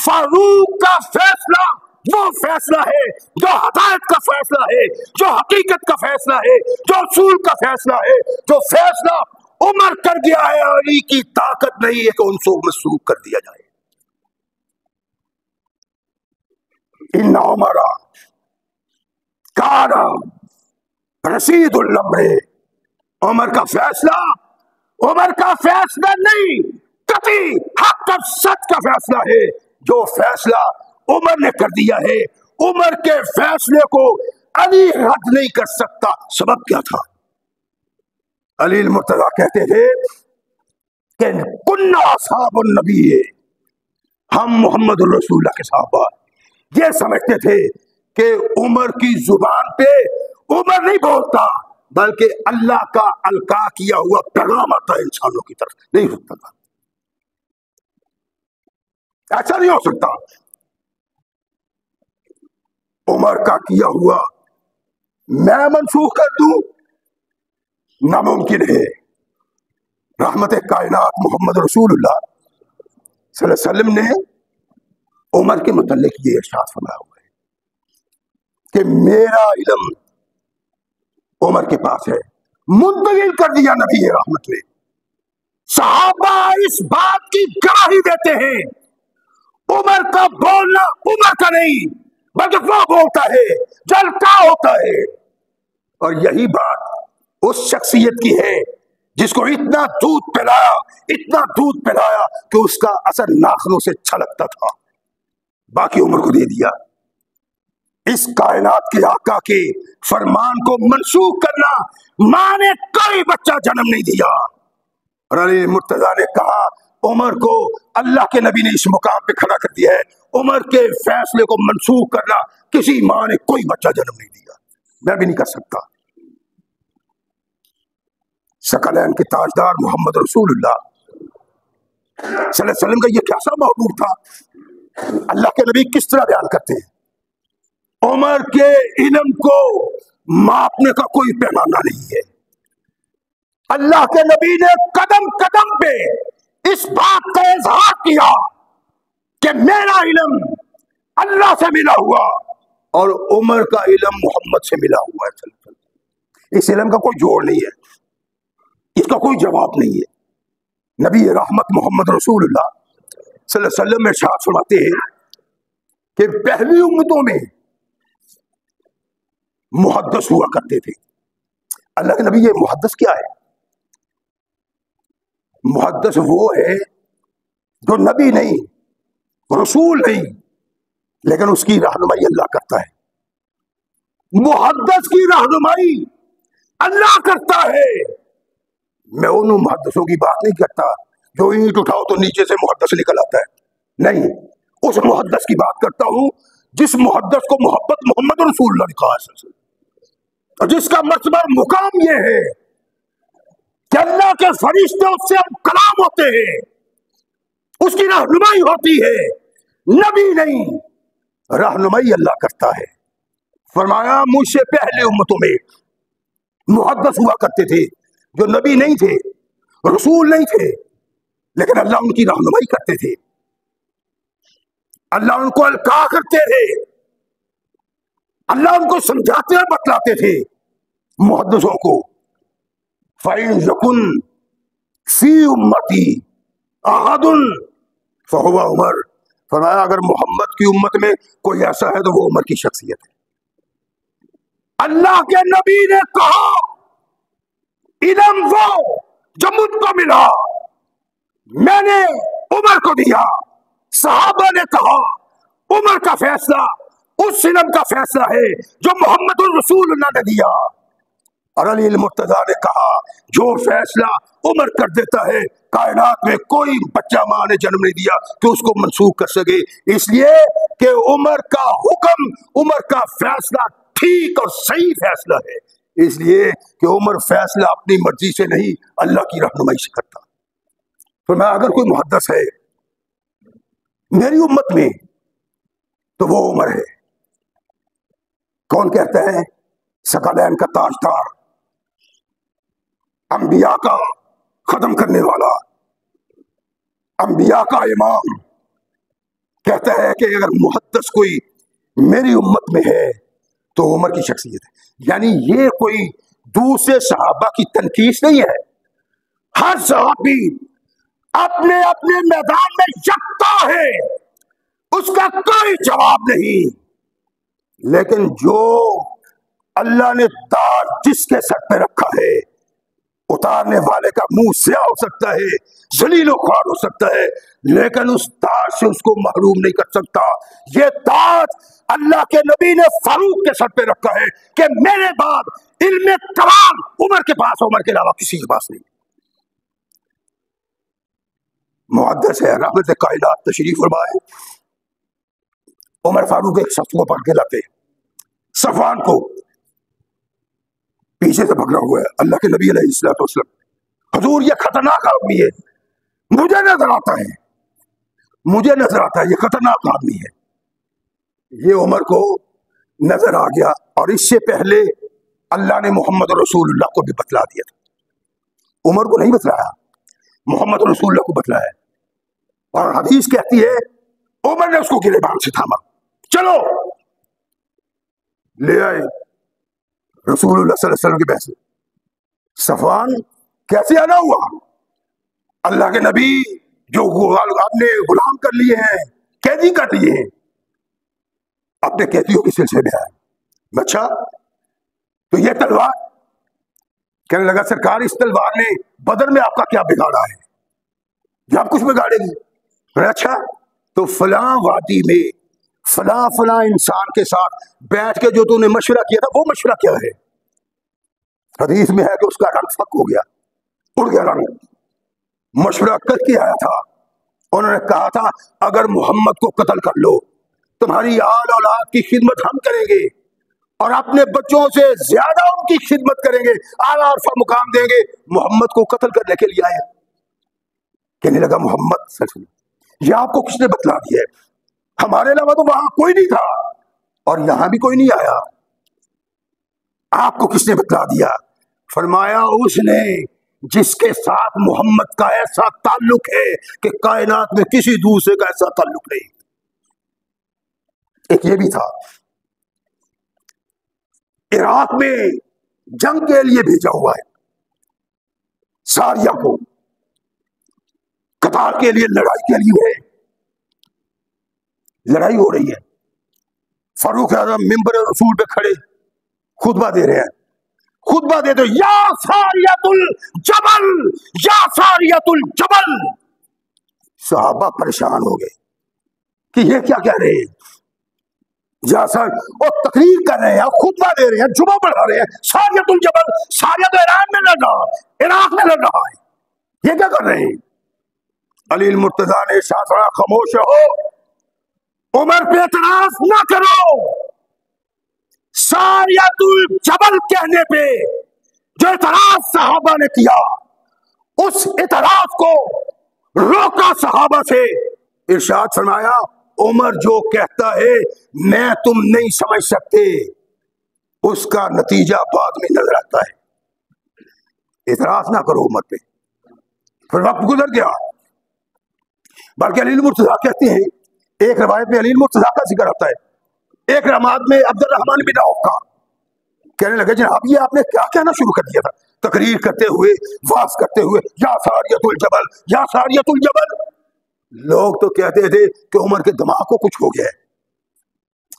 فاروق کا فیصلہ وہ فیصلہ ہے جو ہدایت کا فیصلہ ہے، جو حقیقت کا فیصلہ ہے، جو اصول کا فیصلہ ہے، جو فیصلہ عمر کر گیا ہے، علی کی طاقت نہیں ہے کہ ان کو منسوخ کر دیا جائے۔ ان عمر کان رشید الامر، عمر کا فیصلہ نہیں، قطعی حق اور سچ کا فیصلہ ہے۔ جو فیصلہ عمر نے کر دیا ہے، عمر کے فیصلے کو علی رد نہیں کر سکتا۔ سبب کیا تھا؟ علی المرتضیٰ کہتے تھے کہ کنا اصحاب النبی، ہم محمد الرسول اللہ کے صحابہ یہ سمجھتے تھے کہ عمر کی زبان پہ عمر نہیں بولتا، بلکہ اللہ کا القاء کیا ہوا پیغام آتا ہے انسانوں کی طرف، نہیں ہو سکتا، ایسا نہیں ہو سکتا۔ عمر کا کیا ہوا میں منسوخ کر دوں، ناممکن ہے۔ رحمت کائنات محمد رسول اللہ صلی اللہ علیہ وسلم نے عمر کے متعلق یہ ارشاد فرمایا ہوا ہے کہ میرا علم عمر کے پاس ہے، منتقل کر دیا نبی رحمت نے۔ صحابہ اس بات کی گواہی دیتے ہیں، عمر کا بولنا عمر کا نہیں بلکہ وہ بولتا ہے جو القاء ہوتا ہے۔ اور یہی بات اس شخصیت کی ہے جس کو اتنا دودھ پلایا کہ اس کا اثر ناخنوں سے چھلکتا تھا، باقی عمر کو دے دیا۔ اس کائنات کے آقا کے فرمان کو منسوخ کرنا، ماں نے کوئی بچہ جنم نہیں دیا۔ اور علی مرتضیٰ نے کہا عمر کو اللہ کے نبی نے اس مقام پہ کھڑا کر دیا ہے، عمر کے فیصلے کو منسوخ کرنا کسی ماں نے کوئی بچہ جنم نہیں دیا، میں بھی نہیں کر سکتا۔ ثقلین کے تاجدار محمد رسول اللہ صلی اللہ علیہ وسلم کا یہ کیسا محبوب تھا، اللہ کے نبی کس طرح بیان کرتے ہیں، عمر کے علم کو ماپنے کا کوئی پیمانہ نہیں ہے۔ اللہ کے نبی نے قدم قدم پہ اس بات کا اظہار کیا کہ میرا علم اللہ سے ملا ہوا اور عمر کا علم محمد سے ملا ہوا ہے۔ اس علم کا کوئی جوڑ نہیں ہے، اس کا کوئی جواب نہیں ہے۔ نبی رحمت محمد رسول اللہ صلی اللہ علیہ وسلم ارشاد فرماتے ہیں کہ پہلی امتوں میں محدث ہوا کرتے تھے. اللہ کے نبی، یہ محدث کیا ہے؟ محدث وہ ہے جو نبی نہیں، رسول نہیں، لیکن اس کی رہنمائی اللہ کرتا ہے. محدث کی رہنمائی اللہ کرتا ہے. میں ان محدثوں کی بات نہیں کرتا جو اینٹ اٹھاؤ تو نیچے سے محدث نکل آتا ہے. نہیں، اس محدث کی بات کرتا ہوں جس محدث کو محبت محمد رسول اللہ نے کہا ہے، اور جس کا مرتبہ مقام یہ ہے کہ اللہ کے فرشتے اس سے کلام ہوتے ہیں، اس کی رہنمائی ہوتی ہے. نبی نہیں، رہنمائی اللہ کرتا ہے. فرمایا مجھ سے پہلے امتوں میں محدث ہوا کرتے تھے جو نبی نہیں تھے، رسول نہیں تھے، لیکن اللہ ان کی رہنمائی کرتے تھے، اللہ ان کو القا کرتے تھے، اللہ ان کو سمجھاتے اور بتلاتے تھے محدثوں کو. فَإِن يَكُن فِي أُمَّتِي أَحَدٌ فَهُوَ عمر. فرمایا اگر محمد کی امت میں کوئی ایسا ہے تو وہ عمر کی شخصیت ہے. اللہ کے نبی نے کہا علم وہ جو مجھ کو ملا میں نے عمر کو دیا. صحابہ نے کہا عمر کا فیصلہ اس علم کا فیصلہ ہے جو محمد الرسول اللہ نے دیا. اور علی المرتضیٰ نے کہا جو فیصلہ عمر کر دیتا ہے کائنات میں کوئی بچہ ماں نے جنم نہیں دیا کہ اس کو منسوخ کر سکے. اس لیے کہ عمر کا حکم، عمر کا فیصلہ ٹھیک اور صحیح فیصلہ ہے، اس لیے کہ عمر فیصلہ اپنی مرضی سے نہیں اللہ کی رہنمائی سے کرتا. تو میں اگر کوئی محدث ہے میری امت میں تو وہ عمر ہے. کون کہتا ہے؟ ثقلین کا تاجدار، انبیاء کا ختم کرنے والا، انبیاء کا امام، کہتا ہے کہ اگر محدث کوئی میری امت میں ہے تو عمر کی شخصیت ہے. یعنی یہ کوئی دوسرے صحابہ کی تنقید نہیں ہے. ہر صحابی اپنے اپنے میدان میں یکتا ہے، اس کا کوئی جواب نہیں. لیکن جو اللہ نے تاج جس کے سر پہ رکھا ہے، اتارنے والے کا منہ سیاہ ہو سکتا ہے، ذلیل و خوار ہو سکتا ہے، لیکن اس تاج سے اس کو محروم نہیں کر سکتا. یہ تاج اللہ کے نبی نے فاروق کے سر پہ رکھا ہے کہ میرے بعد علم کلام عمر کے پاس، عمر کے علاوہ کسی کے پاس نہیں. محدث ہے، رحمت کائنات تشریف فرمائے. عمر فاروق ایک شخص کو پکڑ کے لاتے، صفوان کو پیچھے سے پکڑا ہوا ہے. اللہ کے نبی علیہ الصلوۃ والسلام، حضور یہ خطرناک آدمی ہے، مجھے نظر آتا ہے، مجھے نظر آتا ہے یہ خطرناک آدمی ہے. یہ عمر کو نظر آ گیا، اور اس سے پہلے اللہ نے محمد رسول اللہ کو بھی بتلا دیا تھا. عمر کو نہیں بتلایا، محمد رسول اللہ کو بتلایا. اور حدیث کہتی ہے عمر نے اس کو گریبان سے تھاما، چلو لے آئے رسول اللہ صلی اللہ علیہ وسلم کے پیسے. صفوان کیسے آنا ہوا؟ اللہ کے نبی جو آپ نے غلام کر لیے ہیں، قیدی کر لیے ہیں، اپنے قیدیوں کے سلسلے میں آئے. اچھا تو یہ تلوار، کہنے لگا سرکار اس تلوار نے بدر میں آپ کا کیا بگاڑا ہے، یہ آپ کچھ بگاڑے گی؟ اچھا تو فلاں وادی میں فلاں فلاں انسان کے ساتھ بیٹھ کے جو تو نے مشورہ کیا تھا وہ مشورہ کیا ہے؟ حدیث میں ہے کہ اس کا رنگ فک ہو گیا، اڑ گیا رنگ. مشورہ کر کے آیا تھا، انہوں نے کہا تھا اگر محمد کو قتل کر لو تمہاری آل اولاد کی خدمت ہم کریں گے اور اپنے بچوں سے زیادہ ان کی خدمت کریں گے، اعلیٰ عرفہ مقام دیں گے. محمد کو قتل کرنے کے لیے آئے. کہنے لگا محمد صلی اللہ علیہ وسلم یہ آپ کو کس نے بتلا دیا ہے؟ ہمارے علاوہ تو وہاں کوئی نہیں تھا اور یہاں بھی کوئی نہیں آیا، آپ کو کس نے بتلا دیا؟ فرمایا اس نے جس کے ساتھ محمد کا ایسا تعلق ہے کہ کائنات میں کسی دوسرے کا ایسا تعلق نہیں. ایک یہ بھی تھا، عراق میں جنگ کے لیے بھیجا ہوا ہے، ساریہ کو قتال کے لیے، لڑائی کے لیے ہے، لڑائی ہو رہی ہے. فاروق اعظم ممبر رسول پہ کھڑے خطبہ دے رہے ہیں، خطبہ دے دو، یا ساریت الجبل، یا ساریت الجبل۔ صحابہ پریشان ہو گئے کہ یہ کیا کہہ رہے ہیں، یا اور تقریر کر رہے ہیں، خطبہ دے رہے ہیں، جمعہ پڑھا رہے ہیں، ساریت الجبل، ساریہ تو ایران میں لڑ رہا ہے، عراق میں لڑ رہا ہے، یہ کیا کر رہے ہیں؟ علی المرتضیٰ نے شاہ خاموش ہو، عمر پہ اعتراض نہ کرو، ساریت الجبل کہنے پہ جو اعتراض صحابہ نے کیا، اس اعتراض کو روکا صحابہ سے، ارشاد فرمایا عمر جو کہتا ہے میں تم نہیں سمجھ سکتے، اس کا نتیجہ بعد میں نظر آتا ہے، اعتراض نہ کرو عمر پہ۔ پھر وقت گزر گیا، بلکہ علی المرتضیٰ کہتے ہیں، ایک روایت میں علی المرتضیٰ کا ذکر آتا ہے، ایک روایت میں عبد الرحمن بن عوف کا، کہنے لگے جناب یہ آپ نے کیا کہنا شروع کر دیا تھا، تقریر کرتے ہوئے، واز کرتے ہوئے، یا ساریت الجبل، یا ساریت الجبل۔ لوگ تو کہتے تھے کہ عمر کے دماغ کو کچھ ہو گیا ہے۔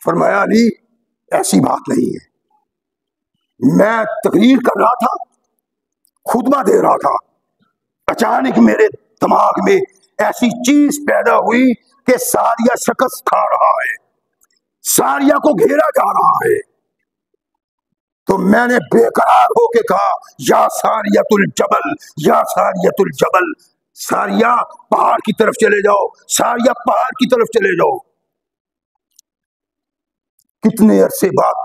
فرمایا علی ایسی بات نہیں ہے، میں تقریر کر رہا تھا، خطبہ دے رہا تھا، اچانک میرے دماغ میں ایسی چیز پیدا ہوئی کہ ساریہ شکست کھا رہا ہے، ساریہ کو گھیرا جا رہا ہے، تو میں نے بے قرار ہو کے کہا یا ساریت الجبل، یا ساریت الجبل، ساریہ پہاڑ کی طرف چلے جاؤ، ساریہ پہاڑ کی طرف چلے جاؤ۔ کتنے عرصے بعد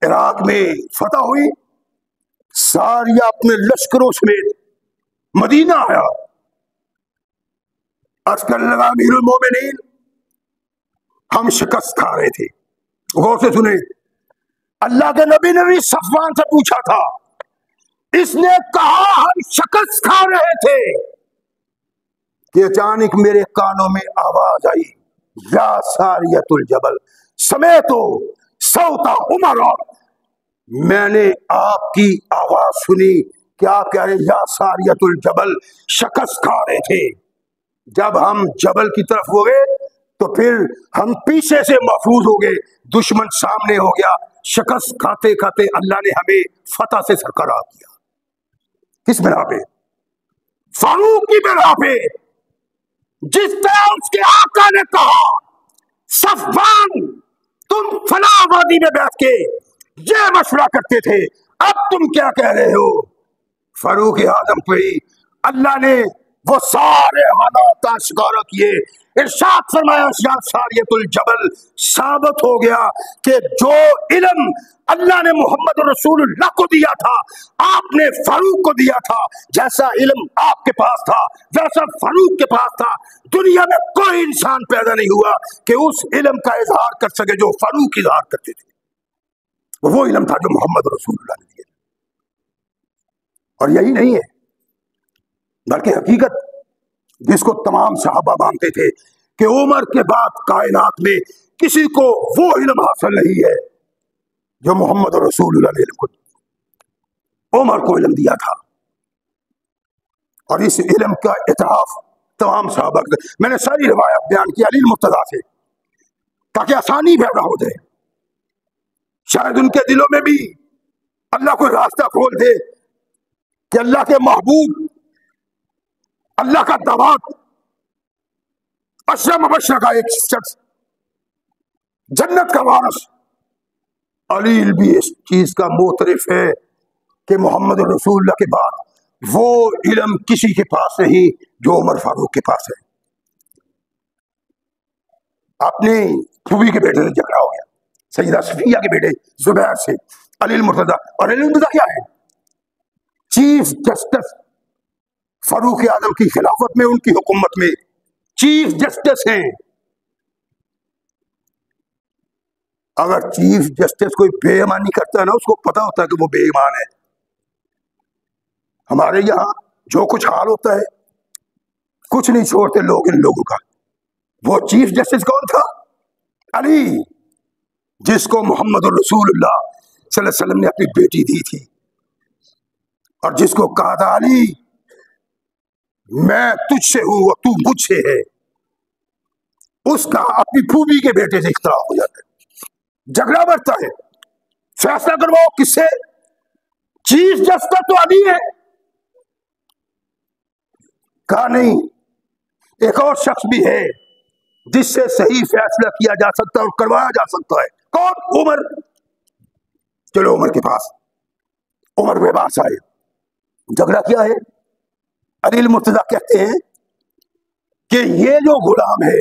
عراق میں فتح ہوئی، ساریہ اپنے لشکروں سمیت مدینہ آیا، عرض کرنے لگا امیر المومنین ہم شکست کھا رہے تھے۔ غور سے سنیں، اللہ کے نبی نے بھی صفوان سے پوچھا تھا، اس نے کہا ہم شکست کھا رہے تھے کہ اچانک میرے کانوں میں آواز آئی یا ساریت الجبل سمیتو صوت عمر، میں نے آپ کی آواز سنی کہ آپ کہہ رہے یا ساریت الجبل، شکست کھا رہے تھے۔ جب ہم جبل کی طرف ہو گئے تو پھر ہم پیچھے سے محفوظ ہو گئے، دشمن سامنے ہو گیا، شکست کھاتے کھاتے اللہ نے ہمیں فتح سے سرکرار کیا۔ کس بنا پہ؟ فاروق کی بنا پہ، جس طرح اس کے آقا نے کہا صفوان تم فلاں وادی میں بیٹھ کے یہ مشورہ کرتے تھے، اب تم کیا کہہ رہے ہو؟ فاروق اعظم پہ اللہ نے وہ سارے حالات آشکارا کیے، ارشاد فرمایا یا ساریت الجبل، ثابت ہو گیا کہ جو علم اللہ نے محمد رسول اللہ کو دیا تھا آپ نے فاروق کو دیا تھا، جیسا علم آپ کے پاس تھا جیسا فاروق کے پاس تھا، دنیا میں کوئی انسان پیدا نہیں ہوا کہ اس علم کا اظہار کر سکے جو فاروق اظہار کرتے تھے۔ وہ علم تھا جو محمد رسول اللہ نے دیا، اور یہی نہیں ہے بلکہ حقیقت جس کو تمام صحابہ مانتے تھے کہ عمر کے بعد کائنات میں کسی کو وہ علم حاصل نہیں ہے جو محمد رسول اللہ نے علم کو عمر کو علم دیا تھا، اور اس علم کا اعتراف تمام صحابہ کرتے۔ میں نے ساری روایت بیان کی علی المرتضیٰ سے تاکہ آسانی پیدا ہو جائے، شاید ان کے دلوں میں بھی اللہ کوئی راستہ کھول دے کہ اللہ کے محبوب، اللہ کا داماد، اشرف مبشرہ کا ایک شخص، جنت کا وارث علی بھی اس چیز کا معترف ہے کہ محمد رسول اللہ کے بعد وہ علم کسی کے پاس نہیں جو عمر فاروق کے پاس ہے۔ اپنے پھوپھی کے بیٹے سے جھگڑا ہو گیا، سیدہ صفیہ کے بیٹے زبیر سے، علی المرتضیٰ، اور علی المرتضیٰ کیا ہے؟ چیف جسٹس فاروق اعظم کی خلافت میں، ان کی حکومت میں چیف جسٹس ہیں۔ اگر چیف جسٹس کوئی بے ایمانی کرتا ہے نا، اس کو پتا ہوتا ہے کہ وہ بے ایمان ہے۔ ہمارے یہاں جو کچھ حال ہوتا ہے کچھ نہیں چھوڑتے لوگ ان لوگوں کا۔ وہ چیف جسٹس کون تھا؟ علی، جس کو محمد رسول اللہ صلی اللہ علیہ وسلم نے اپنی بیٹی دی تھی، اور جس کو کہا تھا علی میں تجھ سے ہوں اور تو مجھ سے ہے، اس کا اپنی پھوپھی کے بیٹے سے اختلاف ہو جاتا ہے، جھگڑا بڑھتا ہے۔ فیصلہ کرواؤ کس سے؟ چیف جسٹس تو علی ہے. کہا نہیں، ایک اور شخص بھی ہے جس سے صحیح فیصلہ کیا جا سکتا ہے اور کروایا جا سکتا ہے. کون؟ عمر. چلو عمر کے پاس. عمر کے پاس آئے. جھگڑا کیا ہے؟ علی المرتضیٰ کہتے ہیں کہ یہ جو غلام ہے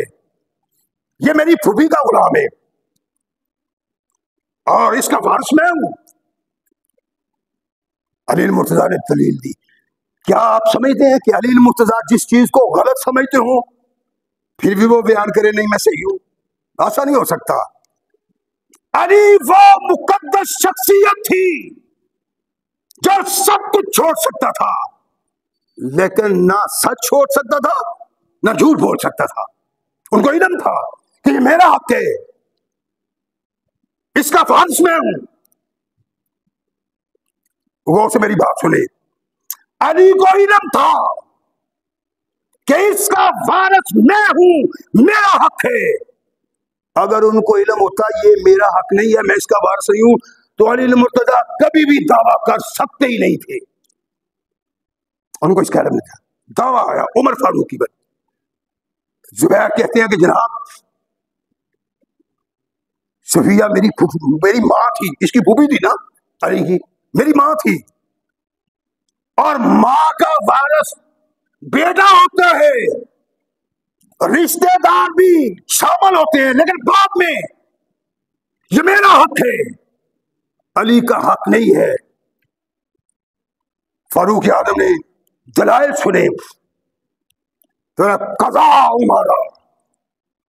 یہ میری پھوپھی کا غلام ہے اور اس کا وارث میں ہوں. علی المرتضیٰ نے دلیل دی. کیا آپ سمجھتے ہیں کہ علی المرتضیٰ جس چیز کو غلط سمجھتے ہوں پھر بھی وہ بیان کرے نہیں میں صحیح ہوں؟ ایسا نہیں ہو سکتا. علی وہ مقدس شخصیت تھی جو سب کچھ چھوڑ سکتا تھا، لیکن نہ سچ چھوڑ سکتا تھا نہ جھوٹ بول سکتا تھا. ان کو علم تھا کہ یہ میرا حق ہے، اس کا وارث میں ہوں. غور سے میری بات سنیں. علی کو علم تھا کہ اس کا وارث میں ہوں، میرا حق ہے. اگر ان کو علم ہوتا یہ میرا حق نہیں ہے، میں اس کا وارث نہیں ہوں، تو علی المرتضیٰ کبھی بھی دعویٰ کر سکتے ہی نہیں تھے. ان کو اس کا علم نہیں تھا. دعویٰ آیا عمر فاروق کی بات. زبیر کہتے ہیں کہ جناب صفیہ میری ماں تھی. اس کی پھوپھی تھی نا علی کی، میری ماں تھی. اور ماں کا وارث بیٹا ہوتا ہے، رشتے دار بھی شامل ہوتے ہیں، لیکن بعد میں یہ میرا حق ہے، علی کا حق نہیں ہے. فاروق اعظم نے دلائل سنے. قضا عمر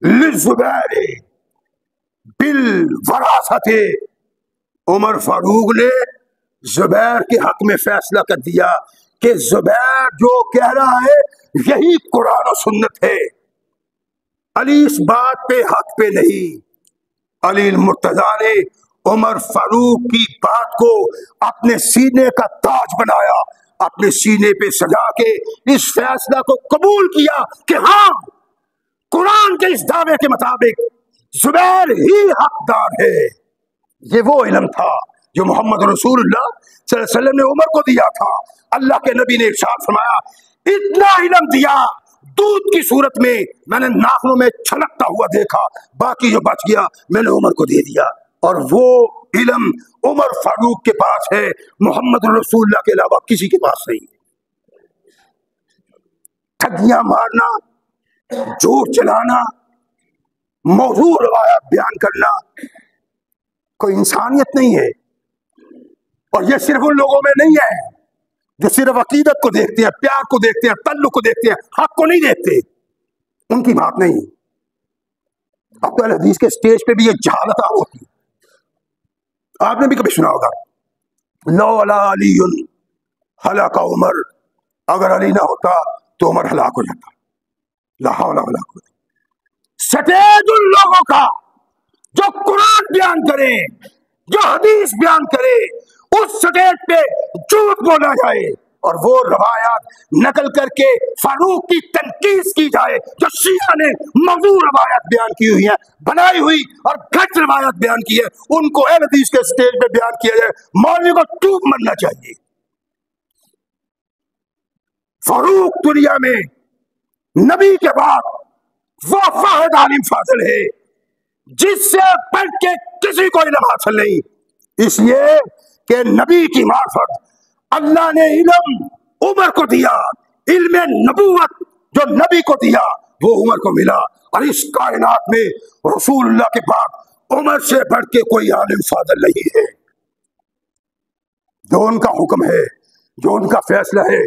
للزبیر بالوراثت. عمر فاروق نے زبیر کے حق میں فیصلہ کر دیا کہ زبیر جو کہہ رہا ہے یہی قرآن و سنت ہے. علی اس بات پہ حق پہ نہیں. علی المرتضیٰ نے عمر فاروق کی بات کو اپنے سینے کا تاج بنایا، اپنے سینے پہ سجا کے اس فیصلہ کو قبول کیا کہ ہاں قرآن کے اس دعوے کے مطابق زبیر ہی حقدار ہے. یہ وہ علم تھا جو محمد رسول اللہ صلی اللہ علیہ وسلم نے عمر کو دیا تھا. اللہ کے نبی نے ارشاد فرمایا اتنا علم دیا دودھ کی صورت میں نے ناخنوں میں چھلکتا ہوا دیکھا، باقی جو بچ گیا میں نے عمر کو دے دیا. اور وہ علم عمر فاروق کے پاس ہے، محمد رسول اللہ کے علاوہ کسی کے پاس نہیں. ٹھگیاں مارنا، جھوٹ چلانا، موضوع روایات بیان کرنا کوئی انسانیت نہیں ہے. اور یہ صرف ان لوگوں میں نہیں ہے جو صرف عقیدت کو دیکھتے ہیں، پیار کو دیکھتے ہیں، تعلق کو دیکھتے ہیں، حق کو نہیں دیکھتے. ان کی بات نہیں. اب تو حدیث کے سٹیج پہ بھی یہ جہالت ہوتی ہے. آپ نے بھی کبھی سنا ہوگا لولا علی ہلاک عمر، اگر علی نہ ہوتا تو عمر ہلاک ہو جاتا. لا حول ولا قوت. سٹیج ان لوگوں کا جو قرآن بیان کرے، جو حدیث بیان کرے، اس سٹیج پہ جھوٹ بولا جائے اور وہ روایات نقل کر کے فاروق کی تنقید کی جائے جو شیعہ نے موضوع روایات بیان کی ہوئی ہیں، بنائی ہوئی اور گھٹ روایات بیان کی ہے، ان کو اہل حدیث کے سٹیج پہ بیان کیا جائے. مولوی کو ٹوپ مرنا چاہیے. فاروق دنیا میں نبی کے بعد وہ واحد عالم فاضل ہے جس سے بڑھ کے کسی کو علم حاصل نہیں. اس لیے کہ نبی کی معرفت اللہ نے علم عمر کو دیا، علم نبوت جو نبی کو دیا وہ عمر کو ملا. اور اس کائنات میں رسول اللہ کے بعد عمر سے بڑھ کے کوئی عالم فاضل نہیں ہے. جو ان کا حکم ہے، جو ان کا فیصلہ ہے،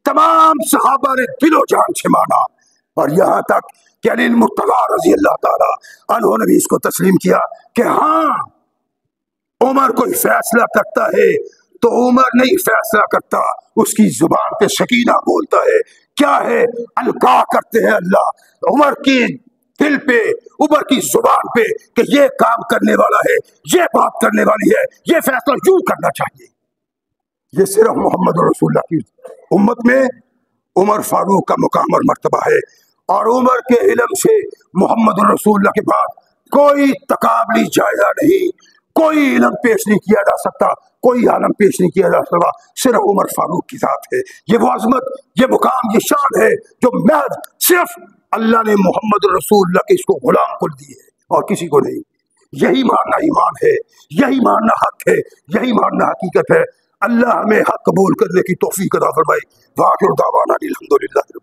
تمام صحابہ نے دل و جان سے مانا. اور یہاں تک کہ علی المرتضیٰ رضی اللہ تعالی عنہ نے بھی اس کو تسلیم کیا کہ ہاں عمر کوئی فیصلہ کرتا ہے تو عمر نہیں فیصلہ کرتا، اس کی زبان پہ سکینہ بولتا ہے. کیا ہے؟ القا کرتے ہیں اللہ عمر کی دل پہ، عمر کی زبان پہ کہ یہ کام کرنے والا ہے، یہ بات کرنے والی ہے، یہ فیصلہ یوں کرنا چاہیے. یہ صرف محمد رسول اللہ کی امت میں عمر فاروق کا مقام اور مرتبہ ہے. اور عمر کے علم سے محمد رسول اللہ کے بعد کوئی تقابلی جائزہ نہیں، کوئی علم پیش نہیں کیا جا سکتا، کوئی عالم پیش نہیں کیا جا سکتا، صرف عمر فاروق کی ذات ہے۔ یہ وہ عظمت، یہ مقام، یہ شان ہے جو محض صرف اللہ نے محمد رسول اللہ کے اس کو غلام کو دی ہے اور کسی کو نہیں۔ یہی ماننا ایمان ہے، یہی ماننا حق ہے، یہی ماننا حقیقت ہے۔ اللہ ہمیں حق قبول کرنے کی توفیق عطا فرمائے۔ وآخر دعوانا الحمدللہ۔